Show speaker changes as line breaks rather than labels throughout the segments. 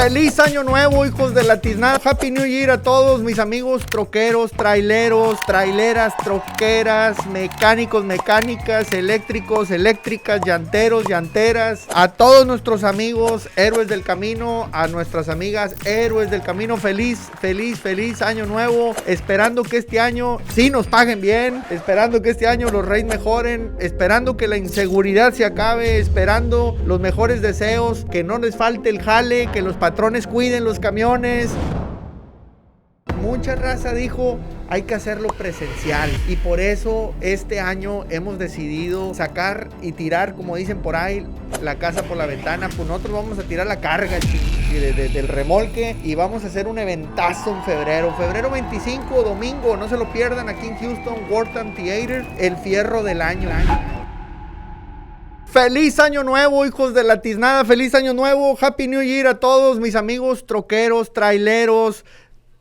Feliz año nuevo, hijos de la tiznada. Happy New Year a todos mis amigos troqueros, traileros, traileras, troqueras, mecánicos, mecánicas, eléctricos, eléctricas, llanteros, llanteras. A todos nuestros amigos héroes del camino, a nuestras amigas héroes del camino. Feliz año nuevo. Esperando que este año sí nos paguen bien. Esperando que este año los reyes mejoren. Esperando que la inseguridad se acabe. Esperando los mejores deseos. Que no les falte el jale. Que los patrones cuiden los camiones. Mucha raza dijo, hay que hacerlo presencial, y por eso este año hemos decidido sacar y tirar, como dicen por ahí, la casa por la ventana. Pues nosotros vamos a tirar la carga del remolque y vamos a hacer un eventazo en febrero 25, domingo, no se lo pierdan, aquí en Houston, Wortham Theater, el fierro del año. Feliz año nuevo, hijos de la tiznada. Feliz año nuevo. Happy New Year a todos mis amigos troqueros, traileros,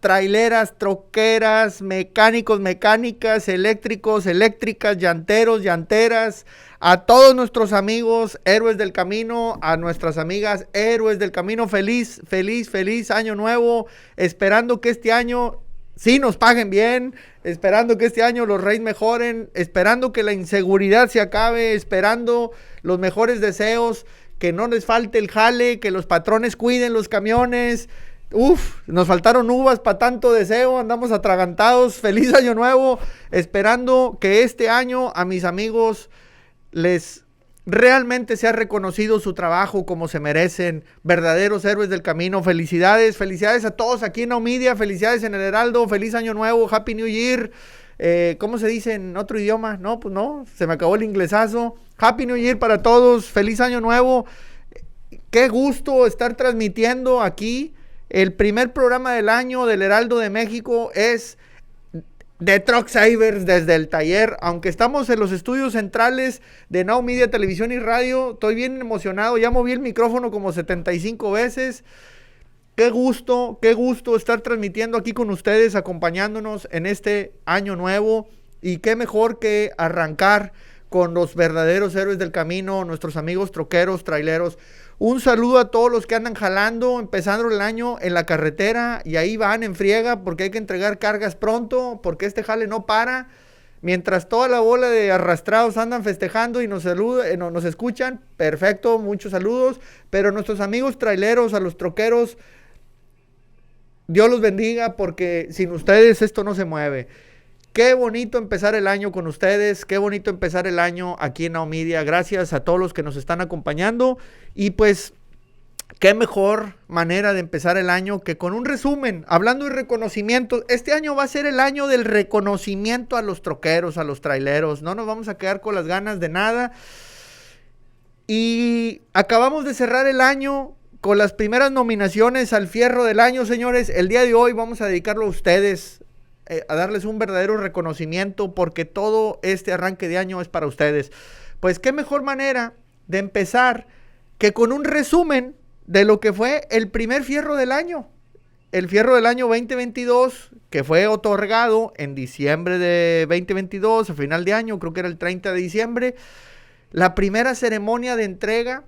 traileras, troqueras, mecánicos, mecánicas, eléctricos, eléctricas, llanteros, llanteras. A todos nuestros amigos héroes del camino, a nuestras amigas héroes del camino. Feliz año nuevo. Esperando que este año sí nos paguen bien, esperando que este año los reyes mejoren, esperando que la inseguridad se acabe, esperando los mejores deseos, que no les falte el jale, que los patrones cuiden los camiones. Nos faltaron uvas para tanto deseo, andamos atragantados. Feliz año nuevo, esperando que este año a mis amigos les realmente sea reconocido su trabajo como se merecen, verdaderos héroes del camino. Felicidades a todos aquí en Naumedia, felicidades en el Heraldo, feliz año nuevo, Happy New Year. ¿Cómo se dice en otro idioma? No, pues no, se me acabó el inglesazo. Happy New Year para todos, feliz año nuevo. Qué gusto estar transmitiendo aquí. El primer programa del año del Heraldo de México es de Truck Savers desde el taller. Aunque estamos en los estudios centrales de Naumedia Televisión y Radio, estoy bien emocionado. Ya moví el micrófono como 75 veces. Qué gusto estar transmitiendo aquí con ustedes, acompañándonos en este año nuevo. Y qué mejor que arrancar con los verdaderos héroes del camino, nuestros amigos troqueros, traileros. Un saludo a todos los que andan jalando, empezando el año en la carretera, y ahí van en friega porque hay que entregar cargas pronto, porque este jale no para. Mientras toda la bola de arrastrados andan festejando y nos saludan, nos escuchan, perfecto, muchos saludos. Pero nuestros amigos traileros, a los troqueros, Dios los bendiga, porque sin ustedes esto no se mueve. Qué bonito empezar el año con ustedes, qué bonito empezar el año aquí en Naumedia. Gracias a todos los que nos están acompañando. Y pues, qué mejor manera de empezar el año que con un resumen, hablando de reconocimientos. Este año va a ser el año del reconocimiento a los troqueros, a los traileros. No nos vamos a quedar con las ganas de nada. Y acabamos de cerrar el año con las primeras nominaciones al fierro del año, señores. El día de hoy vamos a dedicarlo a ustedes, a darles un verdadero reconocimiento, porque todo este arranque de año es para ustedes. Pues qué mejor manera de empezar que con un resumen de lo que fue el primer fierro del año. El fierro del año 2022, que fue otorgado en diciembre de 2022, a final de año, creo que era el 30 de diciembre. La primera ceremonia de entrega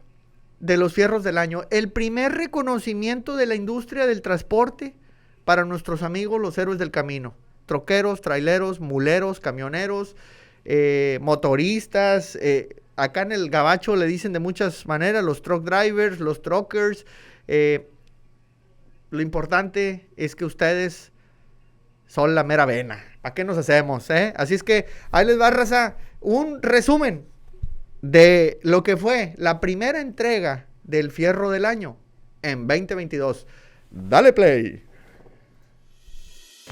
de los fierros del año. El primer reconocimiento de la industria del transporte para nuestros amigos los héroes del camino. Troqueros, traileros, muleros, camioneros, motoristas. Acá en el gabacho le dicen de muchas maneras, los truck drivers, los truckers. Lo importante es que ustedes son la mera vena. ¿Para qué nos hacemos? Así es que ahí les va, raza, un resumen de lo que fue la primera entrega del fierro del año en 2022. Dale play.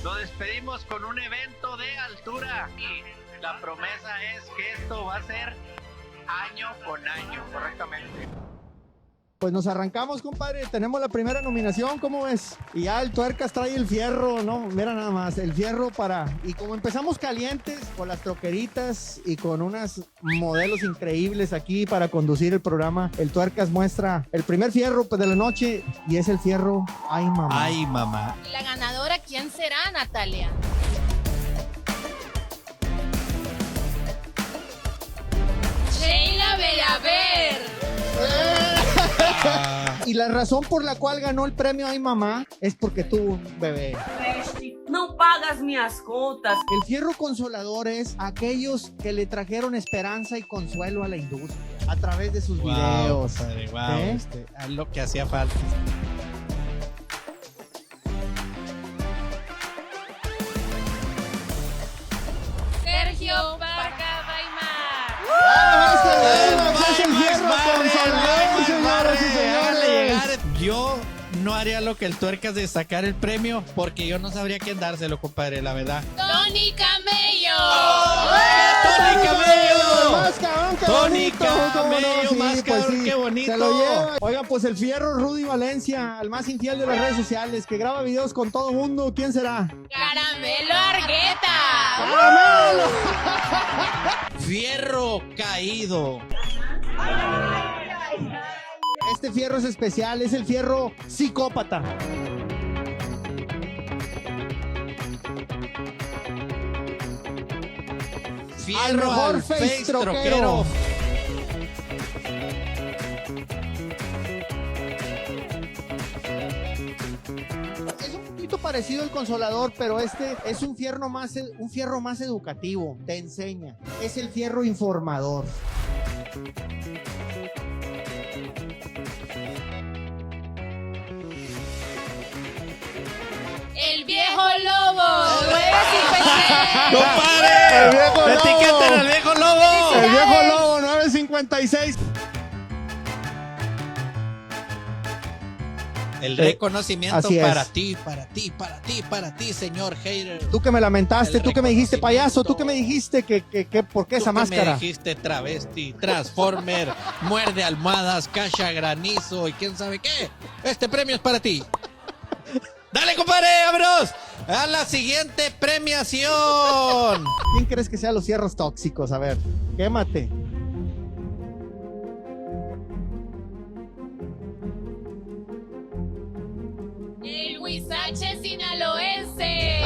Lo despedimos con un evento de altura y la promesa es que esto va a ser año con año, correctamente.
Pues nos arrancamos, compadre. Tenemos la primera nominación, ¿cómo ves? Y ya el Tuercas trae el fierro, ¿no? Mira nada más, el fierro para... Y como empezamos calientes con las troqueritas y con unas modelos increíbles aquí para conducir el programa, el Tuercas muestra el primer fierro pues, de la noche, y es el fierro Ay Mamá.
Ay Mamá.
¿Y la ganadora quién será, Natalia? Sheila Belaver.
Y la razón por la cual ganó el premio Ay Mamá es porque tuvo un bebé.
No pagas minhas contas.
El fierro consolador es aquellos que le trajeron esperanza y consuelo a la industria a través de sus videos.
Padre, wow,
¿Eh?
Es lo que hacía falta.
Sergio Parca Baimar.
¡Es el fierro consolador, señoras y señores!
Yo no haría lo que el tuercas de sacar el premio porque yo no sabría quién dárselo, compadre, la verdad.
Tony Camello.
¡Tony Camello!
Más cabrón, qué
Tony
bonito, ¿cómo no?
Camello,
Sí,
más
pues
cabrón,
sí,
qué bonito.
se lo lleva. Oigan, pues el fierro Rudy Valencia, el más infiel de las redes sociales, que graba videos con todo mundo. ¿Quién será?
Caramelo Argueta.
¡Caramelo!
Fierro caído.
Este fierro es especial, es el fierro psicópata.
Fierro
mejor
al
face
face
troquero.
troquero.
Es un poquito parecido al consolador, pero este es un fierro más educativo, te enseña. Es el fierro informador.
El viejo lobo. 956.
¡Compadre!
¡El viejo lobo!
¡Etiqueten al viejo lobo!
El viejo lobo 956.
El reconocimiento
así es.
para ti, señor hater.
Tú que me lamentaste,
El
tú que me dijiste payaso, tú
reconocimiento.
que me dijiste que ¿por qué
Tú
esa
que
máscara?
me dijiste travesti, transformer, muerde almohadas, cacha granizo y quién sabe qué. Este premio es para ti. Dale, compadre, vámonos a la siguiente premiación.
¿Quién crees que sean los fierros tóxicos? A ver, quémate.
El Huizache sinaloense.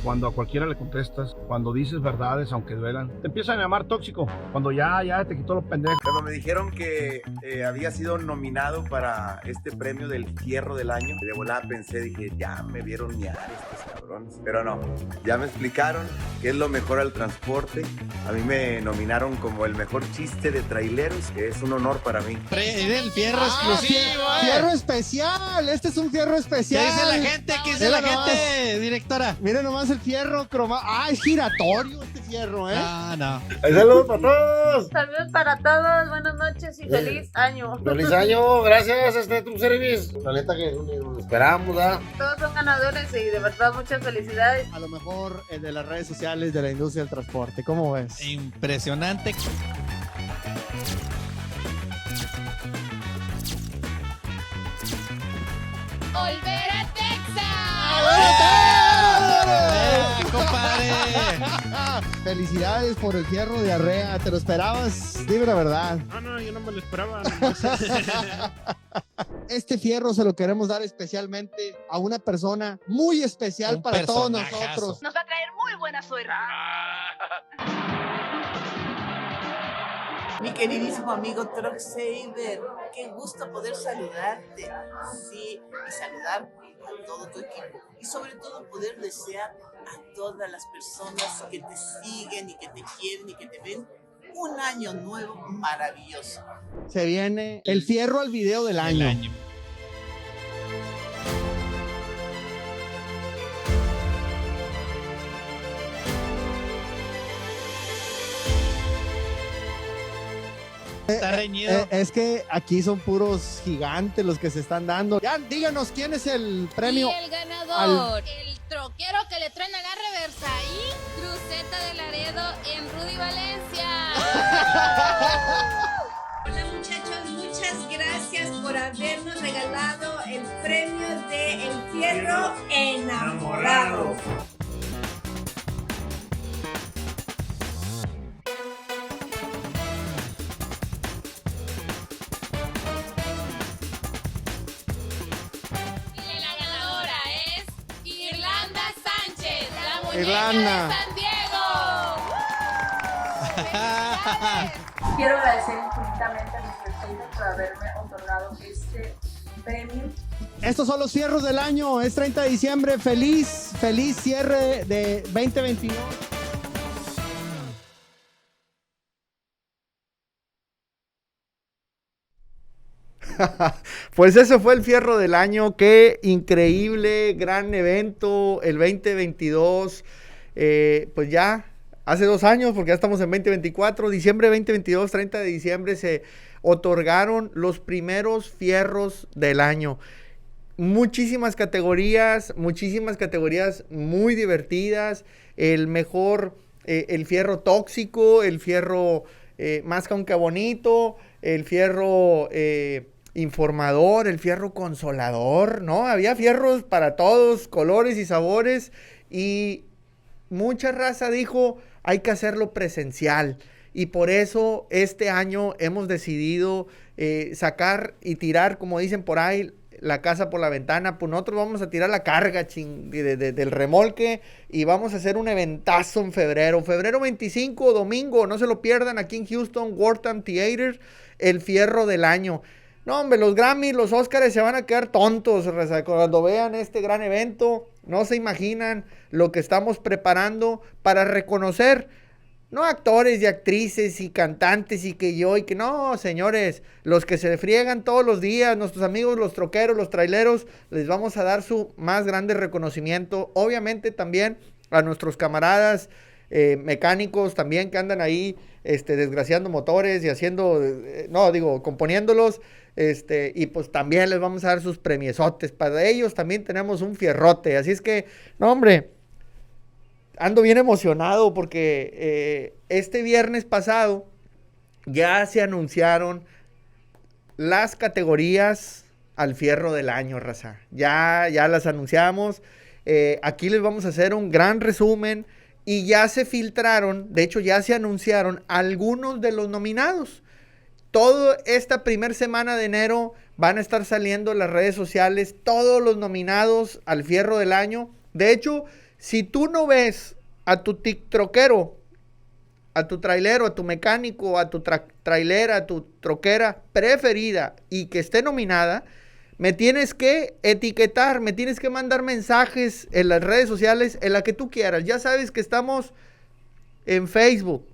Cuando a cualquiera le contestas, cuando dices verdades aunque duelan, te empiezan a llamar tóxico. Cuando ya te quitó los pendejos.
Cuando me dijeron que había sido nominado para este premio del fierro del año, de volada pensé, dije, ya me vieron miar estos cabrones. Pero no, ya me explicaron qué es lo mejor al transporte. A mí me nominaron como el mejor chiste de traileros, que es un honor para mí.
El fierro exclusivo,
Fierro especial, este es un fierro
¿Qué
especial.
dice la gente? ¿Qué dice la
Mira nomás.
gente, directora?
Miren nomás el fierro cromado. Ah, es giratorio este fierro, ¿eh?
No.
¡Saludos para todos!
Saludos para todos, buenas noches y feliz año.
¡Feliz año! Gracias, tu service. La neta que nos esperamos, ¿verdad?
Todos son ganadores y de verdad muchas felicidades.
A lo mejor el de las redes sociales de la industria del transporte. ¿Cómo ves?
Impresionante.
Volver a Texas.
Compadre.
Felicidades por el fierro de diarrea. ¿Te lo esperabas? Dime la verdad.
No, yo no me lo esperaba.
Este fierro se lo queremos dar especialmente a una persona muy especial
Un
para todos
personajazo.
nosotros.
Nos va a traer muy buena suerte.
Mi queridísimo amigo Truck Saver, qué gusto poder saludarte, sí, y saludar a todo tu equipo y sobre todo poder desear a todas las personas que te siguen y que te quieren y que te ven un año nuevo maravilloso.
Se viene el fierro al video del año.
Está reñido.
Es que aquí son puros gigantes los que se están dando. Ya, díganos quién es el premio.
Y el ganador, el troquero que le truena la reversa y cruceta de Laredo en Rudy Valencia.
Hola muchachos, muchas gracias por habernos regalado el premio de El Fierro Enamorado.
Y la ganadora es Irlanda Sánchez, la muñeca
Irlanda.
de San Diego.
Quiero agradecer infinitamente a mis vecinos por haberme otorgado
Estos son los fierros del año, es 30 de diciembre, feliz cierre de 2022. Pues ese fue el fierro del año, qué increíble, gran evento, el 2022, pues ya hace 2 años, porque ya estamos en 2024, diciembre 2022, 30 de diciembre, se otorgaron los primeros fierros del año. Muchísimas categorías muy divertidas, el mejor, el fierro tóxico, el fierro más que bonito, el fierro informador, el fierro consolador, ¿no? Había fierros para todos, colores y sabores, y mucha raza dijo, hay que hacerlo presencial, y por eso este año hemos decidido sacar y tirar, como dicen por ahí, la casa por la ventana. Pues nosotros vamos a tirar la carga del remolque y vamos a hacer un eventazo en febrero 25, domingo, no se lo pierdan, aquí en Houston, Wortham Theater, el fierro del año. No, hombre, los Grammys, los Óscares se van a quedar tontos cuando vean este gran evento. No se imaginan lo que estamos preparando para reconocer, no actores y actrices y cantantes y que yo y que no, señores, los que se friegan todos los días, nuestros amigos, los troqueros, los traileros, les vamos a dar su más grande reconocimiento. Obviamente también a nuestros camaradas mecánicos también que andan ahí desgraciando motores y haciendo, componiéndolos, y pues también les vamos a dar sus premiesotes. Para ellos también tenemos un fierrote, así es que, no, hombre, ando bien emocionado porque este viernes pasado ya se anunciaron las categorías al fierro del año, raza. Ya las anunciamos. Aquí les vamos a hacer un gran resumen y ya se filtraron, de hecho ya se anunciaron algunos de los nominados. Toda esta primera semana de enero van a estar saliendo en las redes sociales todos los nominados al fierro del año. De hecho, si tú no ves a tu troquero, a tu trailero, a tu mecánico, a tu trailera, a tu troquera preferida y que esté nominada, me tienes que etiquetar, me tienes que mandar mensajes en las redes sociales, en la que tú quieras. Ya sabes que estamos en Facebook,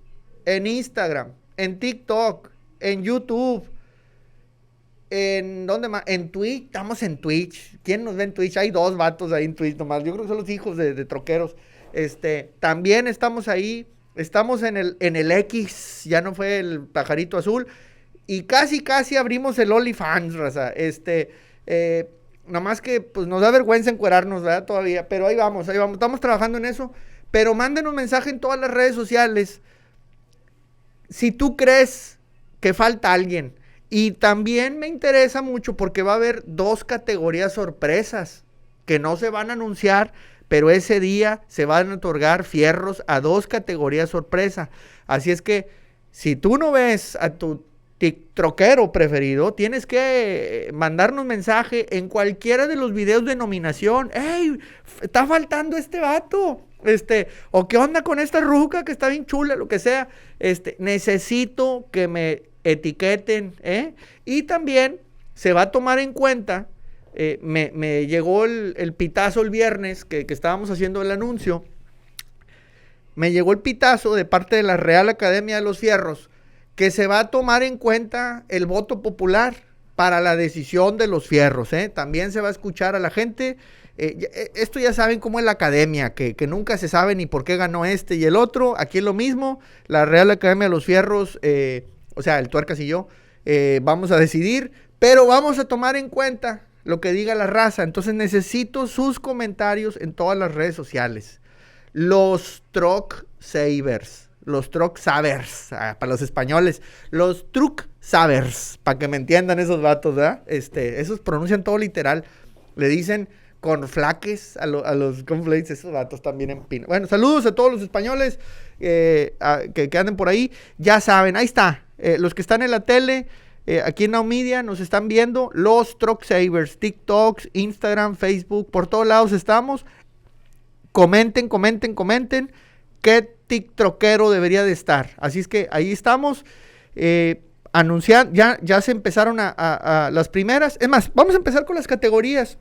en Instagram, en TikTok, en YouTube, ¿en dónde más? En Twitch, estamos en Twitch. ¿Quién nos ve en Twitch? Hay 2 vatos ahí en Twitch nomás. Yo creo que son los hijos de troqueros. También estamos ahí. Estamos en el X, ya no fue el pajarito azul. Y casi abrimos el OnlyFans, raza. Nomás que pues nos da vergüenza encuerarnos, ¿verdad? Todavía. Pero ahí vamos. Estamos trabajando en eso. Pero mándenos un mensaje en todas las redes sociales. Si tú crees que falta alguien. Y también me interesa mucho porque va a haber 2 categorías sorpresas que no se van a anunciar, pero ese día se van a otorgar fierros a 2 categorías sorpresa. Así es que si tú no ves a tu troquero preferido, tienes que mandarnos mensaje en cualquiera de los videos de nominación. ¡Ey! Está faltando este vato. O qué onda con esta ruca que está bien chula, lo que sea. Necesito que me etiqueten, y también se va a tomar en cuenta, me llegó el pitazo el viernes que estábamos haciendo el anuncio, me llegó el pitazo de parte de la Real Academia de los Fierros, que se va a tomar en cuenta el voto popular para la decisión de los fierros, también se va a escuchar a la gente. Esto ya saben cómo es la academia, que nunca se sabe ni por qué ganó este y el otro. Aquí es lo mismo, la Real Academia de los Fierros, o sea, el Tuercas y yo, vamos a decidir, pero vamos a tomar en cuenta lo que diga la raza. Entonces necesito sus comentarios en todas las redes sociales. Los Truck Savers, para los españoles, los Truck Savers, para que me entiendan esos vatos, ¿verdad? Esos pronuncian todo literal, le dicen cornflakes a los cornflakes, esos vatos también en pino. Bueno, saludos a todos los españoles que anden por ahí, ya saben, ahí está. Los que están en la tele, aquí en Now Media, nos están viendo, los Truck Savers, TikToks, Instagram, Facebook, por todos lados estamos. Comenten, qué TikTokero debería de estar. Así es que ahí estamos. anunciar, ya se empezaron a las primeras. Es más, vamos a empezar con las categorías.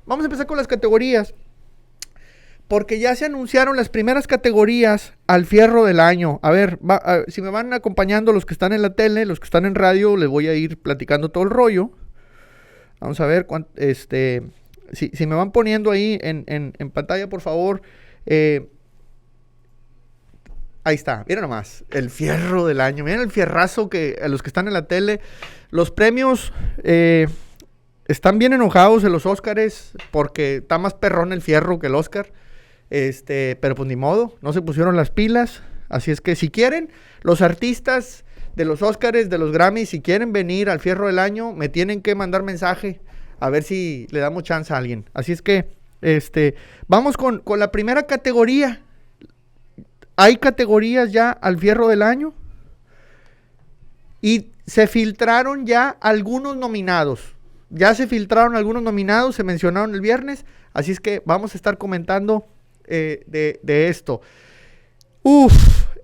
Porque ya se anunciaron las primeras categorías al fierro del año. A ver, si me van acompañando los que están en la tele, los que están en radio, les voy a ir platicando todo el rollo. Vamos a ver, si me van poniendo ahí en pantalla, por favor. Ahí está, miren nomás, el fierro del año. Miren el fierrazo que a los que están en la tele. Los premios están bien enojados en los Óscares porque está más perrón el fierro que el Óscar. Pero pues ni modo, no se pusieron las pilas. Así es que si quieren, los artistas de los Óscares, de los Grammys, si quieren venir al fierro del año, me tienen que mandar mensaje a ver si le damos chance a alguien. Así es que, vamos con la primera categoría. Hay categorías ya al fierro del año y se filtraron ya algunos nominados. Se mencionaron el viernes, así es que vamos a estar comentando de esto.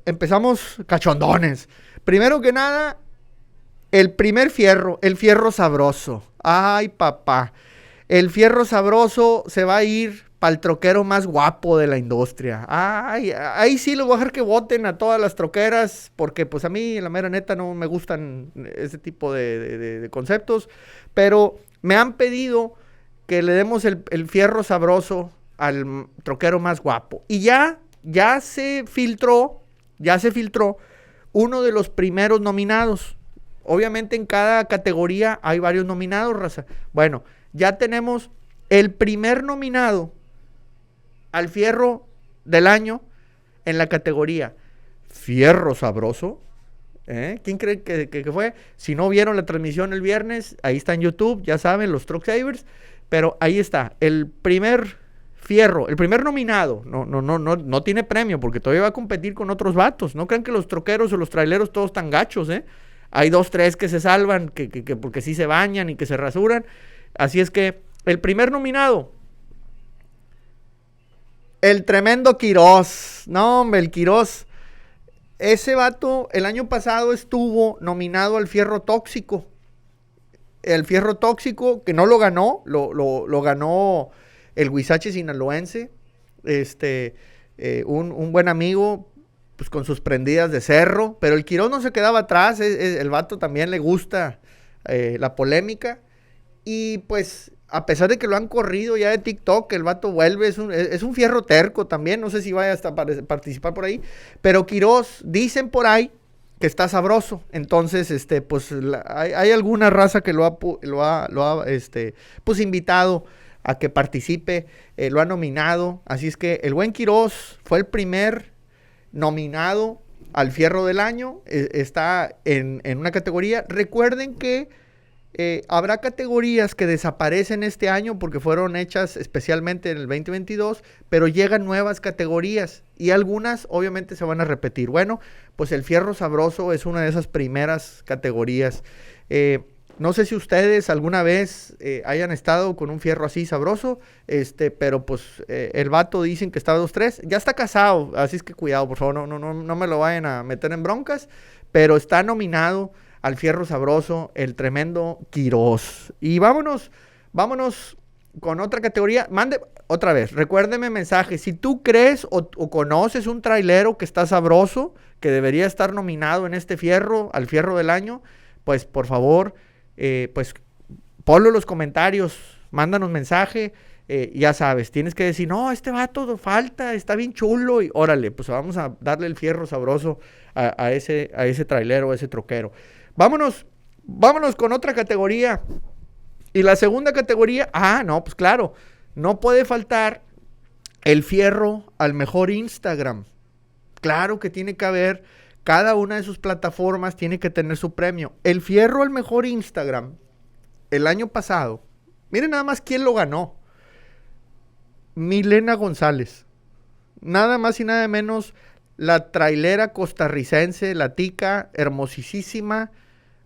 Empezamos cachondones. Primero que nada, el primer fierro, el fierro sabroso. Ay, papá. El fierro sabroso se va a ir para el troquero más guapo de la industria. Ay, ahí sí les voy a dejar que voten a todas las troqueras, porque pues a mí, la mera neta, no me gustan ese tipo de conceptos, pero me han pedido que le demos el fierro sabroso al troquero más guapo. Y ya se filtró uno de los primeros nominados. Obviamente en cada categoría hay varios nominados, raza. Bueno, ya tenemos el primer nominado al fierro del año en la categoría fierro sabroso. ¿Quién cree que fue? Si no vieron la transmisión el viernes, ahí está en YouTube, ya saben, los Truck Savers. Pero ahí está, el primer fierro, el primer nominado. No tiene premio porque todavía va a competir con otros vatos. No crean que los troqueros o los traileros todos están gachos, Hay 2, 3 que se salvan, que porque sí se bañan y que se rasuran. Así es que el primer nominado, el tremendo Quirós. No, hombre, el Quirós. Ese vato el año pasado estuvo nominado al fierro tóxico. El fierro tóxico, que no lo ganó, lo ganó el Huizache sinaloense. Un buen amigo, pues con sus prendidas de cerro. Pero el Quirós no se quedaba atrás. El vato también le gusta la polémica. Y pues, a pesar de que lo han corrido ya de TikTok, el vato vuelve, es un fierro terco también, no sé si vaya hasta participar por ahí, pero Quirós, dicen por ahí que está sabroso. Entonces, pues, hay alguna raza que lo ha pues invitado a que participe, lo ha nominado, así es que el buen Quirós fue el primer nominado al fierro del año, está en una categoría. Recuerden que habrá categorías que desaparecen este año porque fueron hechas especialmente en el 2022, pero llegan nuevas categorías y algunas obviamente se van a repetir. Bueno, pues el fierro sabroso es una de esas primeras categorías. No sé si ustedes alguna vez hayan estado con un fierro así sabroso, pero pues el vato dicen que está 2-3, ya está casado, así es que cuidado, por favor, no me lo vayan a meter en broncas, pero está nominado al fierro sabroso, el tremendo Quirós. Y vámonos con otra categoría. Mande otra vez, recuérdeme mensaje. Si tú crees o conoces un trailero que está sabroso, que debería estar nominado en este fierro, al fierro del año, pues por favor, pues ponlo en los comentarios, mándanos mensaje. Ya sabes, tienes que decir, no, este vato falta, está bien chulo, y órale, pues vamos a darle el fierro sabroso a ese trailero, a ese troquero. Vámonos con otra categoría. Y la segunda categoría, no, pues claro, no puede faltar el fierro al mejor Instagram. Claro que tiene que haber, cada una de sus plataformas tiene que tener su premio. El fierro al mejor Instagram, el año pasado, miren nada más quién lo ganó. Milena González. Nada más y nada menos, la trailera costarricense, la tica, hermosísima,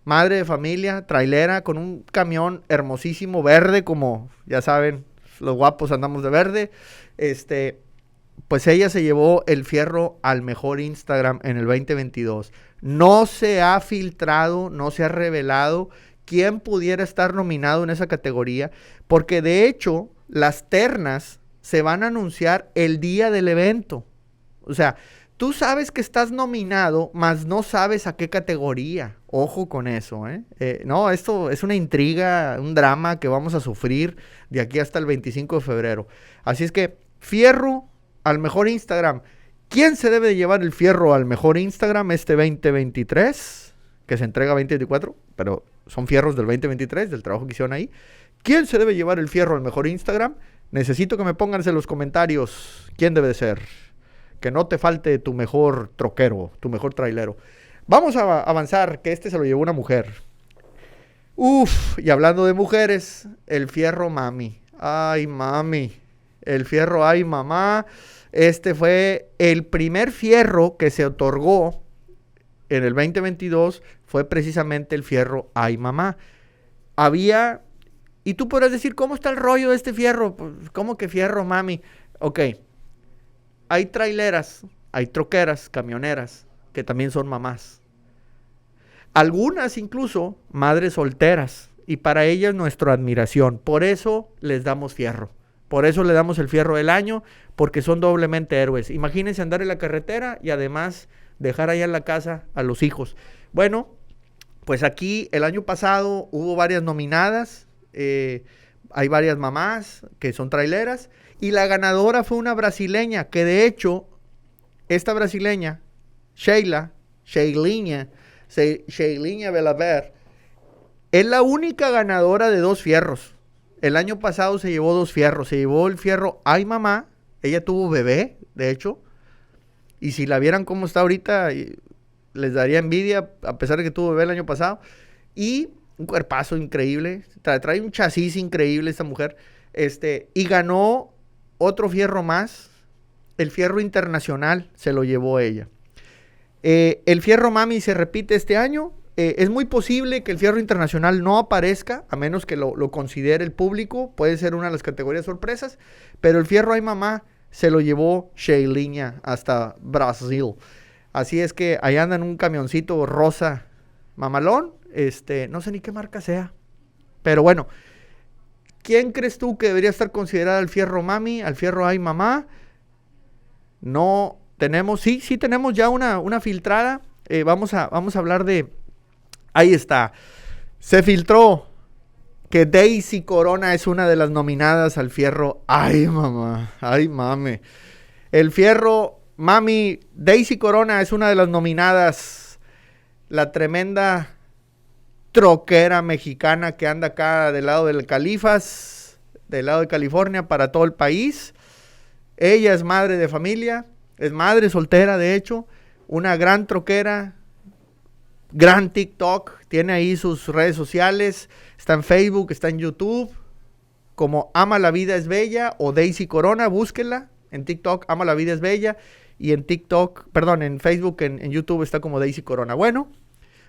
madre de familia, trailera con un camión hermosísimo, verde, como ya saben, los guapos andamos de verde. pues ella se llevó el fierro al mejor Instagram en el 2022. No se ha filtrado, no se ha revelado quién pudiera estar nominado en esa categoría, porque de hecho las ternas se van a anunciar el día del evento. O sea, tú sabes que estás nominado, mas no sabes a qué categoría. Ojo con eso, ¿eh? No, esto es una intriga, un drama que vamos a sufrir de aquí hasta el 25 de febrero. Así es que, fierro al mejor Instagram. ¿Quién se debe de llevar el fierro al mejor Instagram este 2023? Que se entrega 2024, pero son fierros del 2023, del trabajo que hicieron ahí. ¿Quién se debe llevar el fierro al mejor Instagram? Necesito que me pongan en los comentarios quién debe de ser. Que no te falte tu mejor troquero, tu mejor trailero. Vamos a avanzar, que este se lo llevó una mujer. Uf, y hablando de mujeres, el fierro mami. Ay, mami. El fierro ay, mamá. Este fue el primer fierro que se otorgó en el 2022. Fue precisamente el fierro ay, mamá. Había... Y tú podrás decir, ¿cómo está el rollo de este fierro? Pues, ¿cómo que fierro, mami? Ok. Hay traileras, hay troqueras, camioneras, que también son mamás. Algunas incluso madres solteras. Y para ellas nuestra admiración. Por eso les damos fierro. Por eso le damos el fierro del año, porque son doblemente héroes. Imagínense andar en la carretera y además dejar allá en la casa a los hijos. Bueno, pues aquí el año pasado hubo varias nominadas. Hay varias mamás que son traileras. Y la ganadora fue una brasileña, que de hecho, esta brasileña, Sheilinha Belaver, es la única ganadora de 2 fierros. El año pasado se llevó 2 fierros. Se llevó el fierro ay, mamá. Ella tuvo bebé, de hecho. Y si la vieran cómo está ahorita, les daría envidia, a pesar de que tuvo bebé el año pasado. Y un cuerpazo increíble. Trae un chasis increíble esta mujer. Y ganó otro fierro más. El fierro internacional se lo llevó ella. El fierro mami se repite este año. Es muy posible que el fierro internacional no aparezca, a menos que lo considere el público. Puede ser una de las categorías sorpresas. Pero el fierro ay, mamá se lo llevó Sheilinha hasta Brasil. Así es que allá anda en un camioncito rosa mamalón. No sé ni qué marca sea. Pero bueno, ¿quién crees tú que debería estar considerada al fierro mami, al fierro ay, mamá? No tenemos, sí tenemos ya una filtrada. Vamos a hablar de... Ahí está. Se filtró que Daisy Corona es una de las nominadas al fierro ay, mamá, ay, mame. El fierro mami, Daisy Corona es una de las nominadas. La tremenda troquera mexicana que anda acá del lado del Califas, del lado de California, para todo el país. Ella es madre de familia, es madre soltera, de hecho, una gran troquera, gran TikTok, tiene ahí sus redes sociales, está en Facebook, está en YouTube, como Ama la Vida es Bella o Daisy Corona, búsquenla en TikTok, Ama la Vida es Bella, y en en Facebook, en YouTube está como Daisy Corona. Bueno,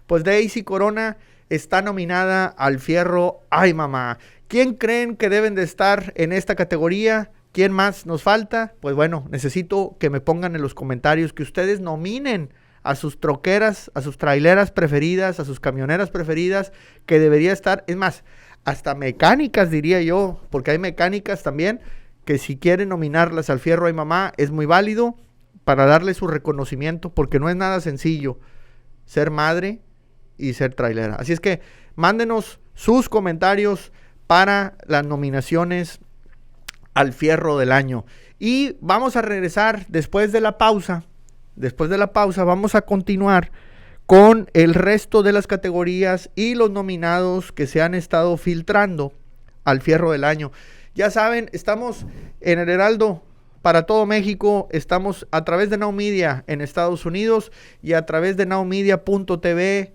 pues Daisy Corona está nominada al fierro ay, mamá. ¿Quién creen que deben de estar en esta categoría? ¿Quién más nos falta? Pues bueno, necesito que me pongan en los comentarios que ustedes nominen a sus troqueras, a sus traileras preferidas, a sus camioneras preferidas, que debería estar, es más, hasta mecánicas diría yo, porque hay mecánicas también, que si quieren nominarlas al fierro ay, mamá, es muy válido para darle su reconocimiento, porque no es nada sencillo ser madre y ser trailera. Así es que mándenos sus comentarios para las nominaciones al fierro del año. Y vamos a regresar después de la pausa. Después de la pausa vamos a continuar con el resto de las categorías y los nominados que se han estado filtrando al fierro del año. Ya saben, estamos en el Heraldo para todo México, estamos a través de Now Media en Estados Unidos y a través de nowmedia.tv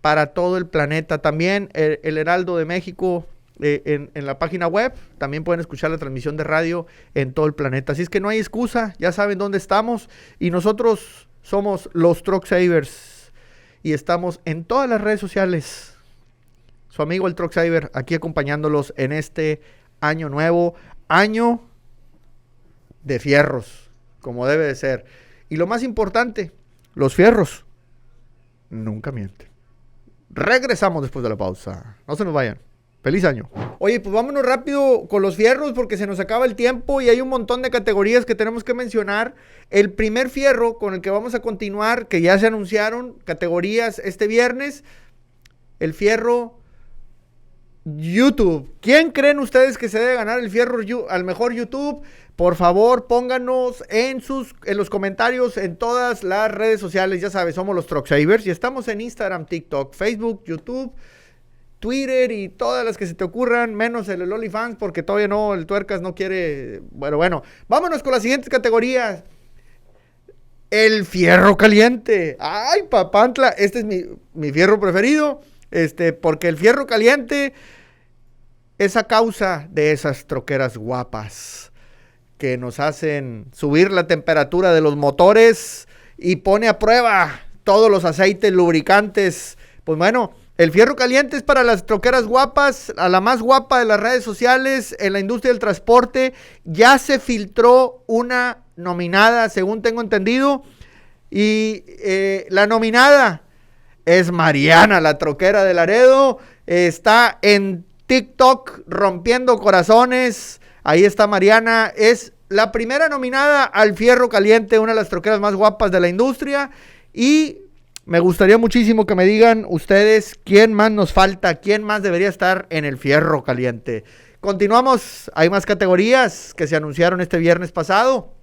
para todo el planeta. También el Heraldo de México en la página web. También pueden escuchar la transmisión de radio en todo el planeta. Así es que no hay excusa, ya saben dónde estamos. Y nosotros somos los Truck Savers y estamos en todas las redes sociales. Su amigo el Truck Saver aquí acompañándolos en este año nuevo, año de fierros. como debe de ser. Y lo más importante, los fierros nunca mienten. Regresamos después de la pausa. No se nos vayan. Feliz año. Oye, pues vámonos rápido con los fierros porque se nos acaba el tiempo y hay un montón de categorías que tenemos que mencionar. El primer fierro con el que vamos a continuar, que ya se anunciaron categorías este viernes, el fierro YouTube. ¿Quién creen ustedes que se debe ganar el fierro al mejor YouTube? Por favor, pónganos en los comentarios en todas las redes sociales. Ya sabes, somos los Truck Savers y estamos en Instagram, TikTok, Facebook, YouTube, Twitter y todas las que se te ocurran, menos el OnlyFans porque todavía no, el Tuercas no quiere. Bueno, vámonos con las siguientes categorías. El fierro caliente. Ay, papantla, este es mi fierro preferido, porque el fierro caliente es a causa de esas troqueras guapas que nos hacen subir la temperatura de los motores y pone a prueba todos los aceites lubricantes. Pues bueno, el fierro caliente es para las troqueras guapas, a la más guapa de las redes sociales, en la industria del transporte. Ya se filtró una nominada, según tengo entendido, y la nominada es Mariana, la troquera de Laredo. Está en TikTok rompiendo corazones. Ahí está Mariana, es la primera nominada al fierro caliente, una de las troqueras más guapas de la industria. Y me gustaría muchísimo que me digan ustedes quién más nos falta, quién más debería estar en el fierro caliente. Continuamos, hay más categorías que se anunciaron este viernes pasado.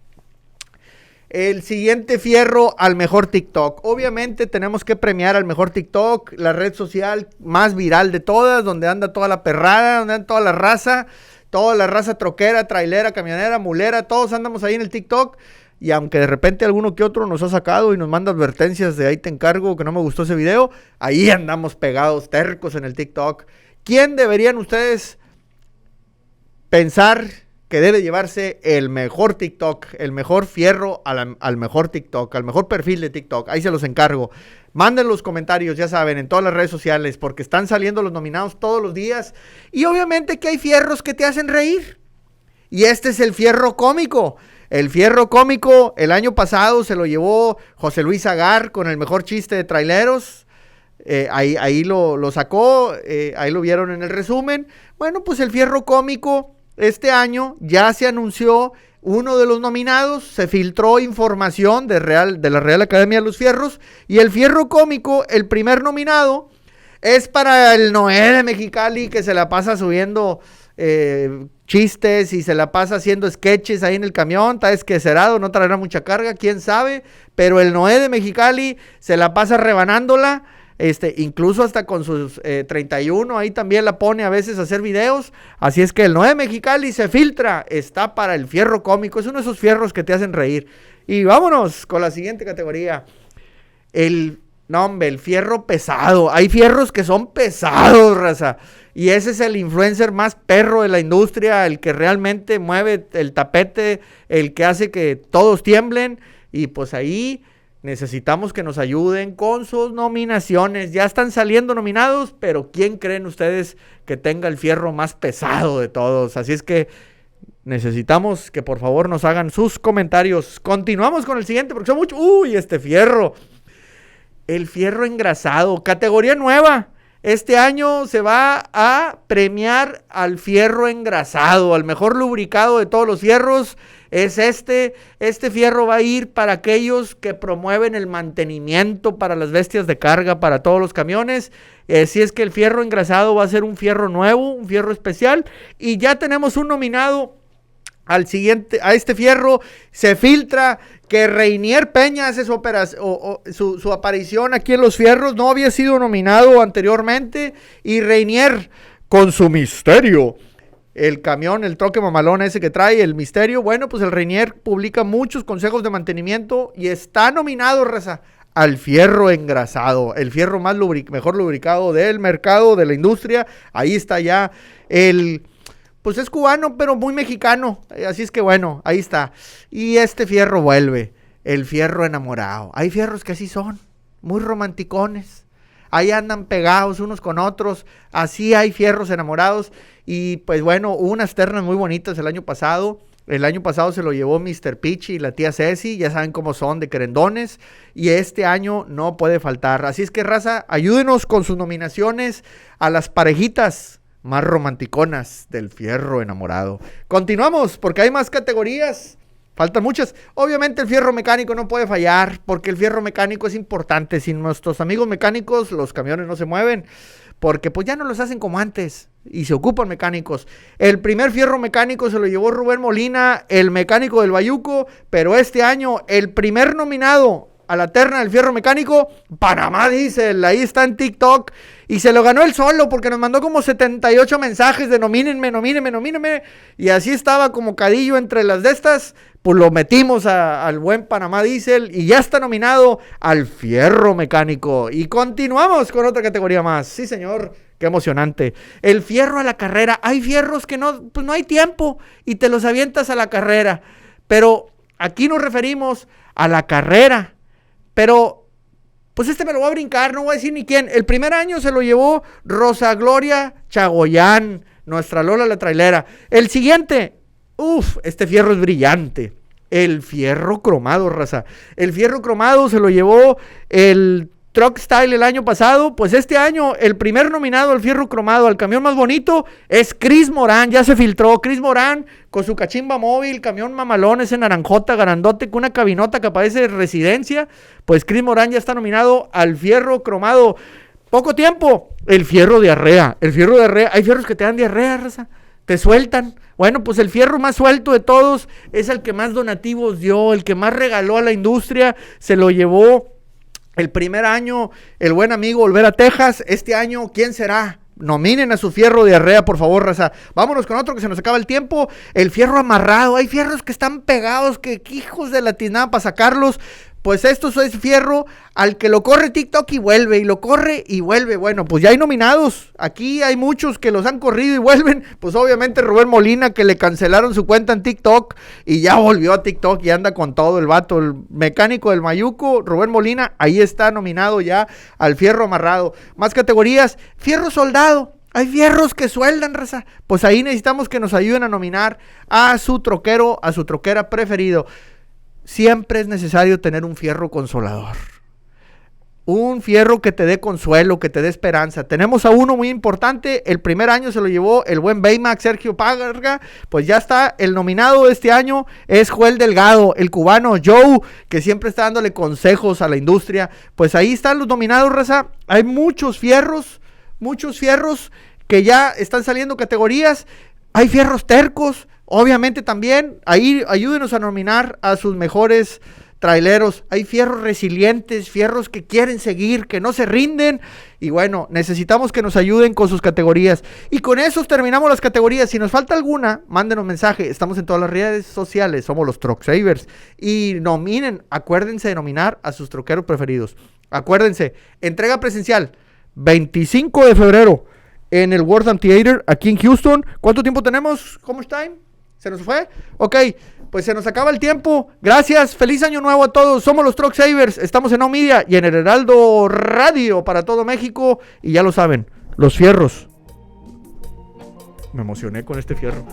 El siguiente fierro al mejor TikTok. Obviamente tenemos que premiar al mejor TikTok, la red social más viral de todas, donde anda toda la perrada, donde anda toda la raza troquera, trailera, camionera, mulera, todos andamos ahí en el TikTok. Y aunque de repente alguno que otro nos ha sacado y nos manda advertencias de ahí te encargo que no me gustó ese video, ahí andamos pegados, tercos en el TikTok. ¿Quién deberían ustedes pensar que debe llevarse el mejor TikTok, el mejor fierro al mejor TikTok, al mejor perfil de TikTok? Ahí se los encargo. Manden los comentarios, ya saben, en todas las redes sociales, porque están saliendo los nominados todos los días. Y obviamente que hay fierros que te hacen reír. Y este es el fierro cómico. El fierro cómico, el año pasado se lo llevó José Luis Agar con el mejor chiste de traileros. Ahí lo sacó, ahí lo vieron en el resumen. Bueno, pues el fierro cómico, este año ya se anunció uno de los nominados, se filtró información de la Real Academia de los Fierros, y el fierro cómico, el primer nominado, es para el Noé de Mexicali, que se la pasa subiendo chistes y se la pasa haciendo sketches ahí en el camión. Está esquecerado, no traerá mucha carga, quién sabe, pero el Noé de Mexicali se la pasa rebanándola, incluso hasta con sus 31, ahí también la pone a veces a hacer videos. Así es que el Noé de Mexicali se filtra, está para el fierro cómico, es uno de esos fierros que te hacen reír. Y vámonos con la siguiente categoría, el fierro pesado. Hay fierros que son pesados, raza. Y ese es el influencer más perro de la industria, el que realmente mueve el tapete, el que hace que todos tiemblen. Y pues ahí necesitamos que nos ayuden con sus nominaciones. Ya están saliendo nominados, pero ¿quién creen ustedes que tenga el fierro más pesado de todos? Así es que necesitamos que por favor nos hagan sus comentarios. Continuamos con el siguiente porque son muchos. ¡Uy, este fierro! El fierro engrasado, categoría nueva. Este año se va a premiar al fierro engrasado, al mejor lubricado de todos los fierros. Es este fierro va a ir para aquellos que promueven el mantenimiento para las bestias de carga, para todos los camiones. Si es que el fierro engrasado va a ser un fierro nuevo, un fierro especial. Y ya tenemos un nominado a este fierro. Se filtra que Reinier Peña hace su aparición aquí en los fierros. No había sido nominado anteriormente. Y Reinier, con su misterio, el camión, el troque mamalón ese que trae, el misterio. Bueno, pues el Reinier publica muchos consejos de mantenimiento y está nominado, raza, al fierro engrasado, el fierro mejor lubricado del mercado, de la industria. Ahí está ya pues es cubano, pero muy mexicano. Así es que bueno, ahí está. Y este fierro vuelve, el fierro enamorado. Hay fierros que así son, muy romanticones. Ahí andan pegados unos con otros. Así hay fierros enamorados. Y pues bueno, hubo unas ternas muy bonitas el año pasado. El año pasado se lo llevó Mr. Pichi y la tía Ceci, ya saben cómo son de querendones, y este año no puede faltar. Así es que, raza, ayúdenos con sus nominaciones a las parejitas más romanticonas del fierro enamorado. Continuamos, porque hay más categorías, faltan muchas. Obviamente el fierro mecánico no puede fallar, porque el fierro mecánico es importante. Sin nuestros amigos mecánicos, los camiones no se mueven, porque pues ya no los hacen como antes y se ocupan mecánicos. El primer fierro mecánico se lo llevó Rubén Molina, el mecánico del Bayuco, pero este año el primer nominado a la terna del fierro mecánico, Panamá Diesel, ahí está en TikTok, y se lo ganó él solo porque nos mandó como 78 mensajes de nomínenme, y así estaba como cadillo entre las de estas, pues lo metimos al buen Panamá Diesel y ya está nominado al fierro mecánico. Y continuamos con otra categoría más. Sí, señor, qué emocionante. El fierro a la carrera. Hay fierros que no hay tiempo y te los avientas a la carrera, pero aquí nos referimos a la carrera. Pero, pues me lo voy a brincar, no voy a decir ni quién. El primer año se lo llevó Rosa Gloria Chagoyán, nuestra Lola la trailera. El siguiente, este fierro es brillante. El fierro cromado, raza. El fierro cromado se lo llevó el Truck Style el año pasado. Pues este año, el primer nominado al fierro cromado, al camión más bonito, es Chris Morán. Ya se filtró. Chris Morán con su cachimba móvil, camión mamalón, ese naranjota, grandote, con una cabinota que parece residencia. Pues Chris Morán ya está nominado al fierro cromado. Poco tiempo, el fierro diarrea. El fierro diarrea. Hay fierros que te dan diarrea, raza. Te sueltan. Bueno, pues el fierro más suelto de todos es el que más donativos dio, el que más regaló a la industria. Se lo llevó el primer año el buen amigo Olvera Texas. Este año, ¿quién será? Nominen a su fierro diarrea, por favor, raza. Vámonos con otro que se nos acaba el tiempo. El fierro amarrado. Hay fierros que están pegados, que hijos de la tiznada para sacarlos. Pues esto es fierro al que lo corre TikTok y vuelve, y lo corre y vuelve. Bueno, pues ya hay nominados. Aquí hay muchos que los han corrido y vuelven. Pues obviamente Rubén Molina, que le cancelaron su cuenta en TikTok y ya volvió a TikTok y anda con todo el vato. El mecánico del Mayuco, Rubén Molina, ahí está nominado ya al fierro amarrado. Más categorías, fierro soldado. Hay fierros que sueldan, raza. Pues ahí necesitamos que nos ayuden a nominar a su troquero, a su troquera preferido. Siempre es necesario tener un fierro consolador. Un fierro que te dé consuelo, que te dé esperanza. Tenemos a uno muy importante. El primer año se lo llevó el buen Baymax Sergio Parga. Pues ya está. El nominado de este año es Joel Delgado, el cubano Joe, que siempre está dándole consejos a la industria. Pues ahí están los nominados, raza. Hay muchos fierros que ya están saliendo categorías. Hay fierros tercos. Obviamente también, ahí ayúdenos a nominar a sus mejores traileros. Hay fierros resilientes, fierros que quieren seguir, que no se rinden. Y bueno, necesitamos que nos ayuden con sus categorías. Y con esos terminamos las categorías. Si nos falta alguna, mándenos mensaje. Estamos en todas las redes sociales, somos los Truck Savers. Y nominen, acuérdense de nominar a sus troqueros preferidos. Acuérdense, entrega presencial, 25 de febrero, en el World Theater, aquí en Houston. ¿Cuánto tiempo tenemos? ¿Cómo está? ¿Se nos fue? Ok, pues se nos acaba el tiempo. Gracias, feliz año nuevo a todos. Somos los Truck Savers, estamos en Omidia y en el Heraldo Radio para todo México. Y ya lo saben, los fierros. Me emocioné con este fierro.